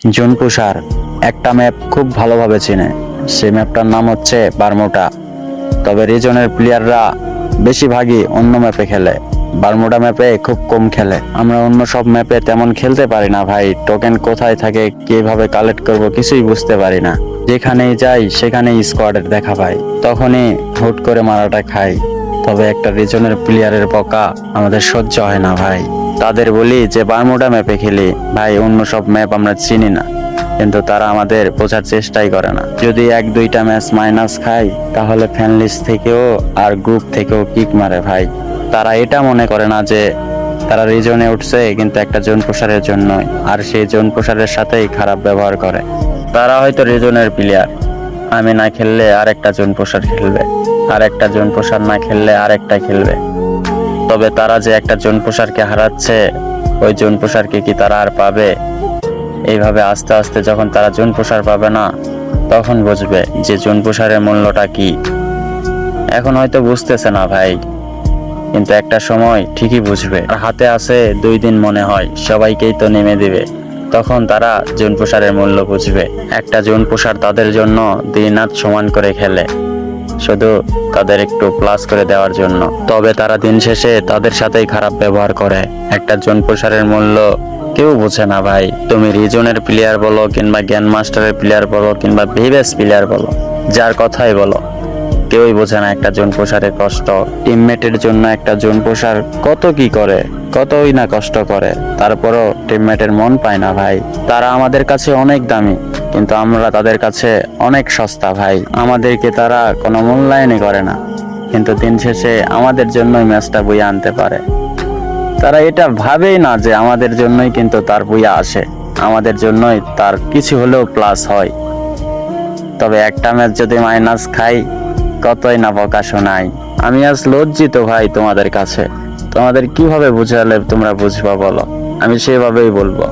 June পুষার একটা map খুব ভালোভাবে চিনে। সেই ম্যাপটার নাম হচ্ছে বারমুডা। তবে রিজনের প্লেয়াররা বেশিরভাগই অন্য ম্যাপে খেলে, বারমুডা ম্যাপে খুব কম খেলে। আমরা অন্য সব ম্যাপে তেমন খেলতে পারি না ভাই। টোকেন কোথায় থাকে, কিভাবে কালেক্ট করব কিছুই বুঝতে পারি না। যেখানেই যাই সেখানেই স্কোয়াডের দেখা পাই, তখনই হুট করে মারাটা খাই। তবে একটা রিজনের প্লেয়ারের বকা আমাদের সহ্য হয় না ভাই। তাদের বলি যে বারমুডা ম্যাপে খেলি ভাই, অন্য সব ম্যাপ আমরা চিনি না, কিন্তু তারা আমাদের বোঝার চেষ্টাই করে না। যদি এক দুইটা ম্যাচ মাইনাস খাই তাহলে ফ্যান লিস্ট থেকেও আর গ্রুপ থেকেও কিক মারে ভাই। তারা এটা মনে করে না যে তারা রিজনে উঠছে কিন্তু একটা জোন প্রসারের জন্যই, আর সেই জোন প্রসারের সাথেই খারাপ ব্যবহার করে। তারা হয়তো রিজনের প্লেয়ার, আমি না খেললে আর একটা জোন প্রসার খেলবে, আর একটা জোন প্রসার না খেললে আর একটা খেলবে। তবে তারা যে একটা জোন প্রসারকে হারাচ্ছে, ওই জোন প্রসারকে কি তারা আর পাবে? এইভাবে আস্তে আস্তে যখন তারা জোন প্রসার পাবে না, তখন বুঝবে যে জোন প্রসারের মূল্যটা কি। এখন হয়তো বুঝতেছে না ভাই, কিন্তু একটা সময় ঠিকই বুঝবে। আর হাতে আছে 2 দিন মনে হয়, সবাইকেই তো নেমে দিবে, তখন তারা জোন প্রসারের মূল্য বুঝবে। একটা জোন প্রসার তাদের জন্য দিন রাত সমান করে খেলে, শুধু তাদের একটু প্লাস করে দেওয়ার জন্য। তবে তারা দিন শেষে তাদের সাথেই খারাপ ব্যবহার করে। একটা জোন প্রসারের মূল্য কেউ বোঝে না ভাই। তুমি রিজনের প্লেয়ার বলো, কিংবা গ্র্যান্ড মাস্টারের প্লেয়ার বলো, কিংবা ভিভেস প্লেয়ার বলো, যার কথাই বলো, কেউই বোঝে না একটা জোন প্রসারের কষ্ট। টিমমেটের জন্য একটা জোন প্রসার কত কি করে, কতই না কষ্ট করে, তারপরও টিমমেটের মন পায় না ভাই। তারা আমাদের কাছে অনেক দামি, কিন্তু আমরা তাদের কাছে অনেক সস্তা ভাই। আমাদেরকে তারা কোনো মূল্যায়নই করে না, কিন্তু দিন শেষে আমাদের জন্যই ম্যাচটা বইয়ে আনতে পারে। তারা এটা ভাবেই না যে আমাদের জন্যই কিন্তু তার বইয়া আসে, আমাদের জন্যই তার কিছু হলেও প্লাস হয়। তবে একটা ম্যাচ যদি মাইনাস খাই, কতই না বকা শোনাই। আমি আজ লজ্জিত ভাই তোমাদের কাছে। তোমাদের কিভাবে বুঝালে তোমরা বুঝবা বলো, আমি সেভাবেই বলবো।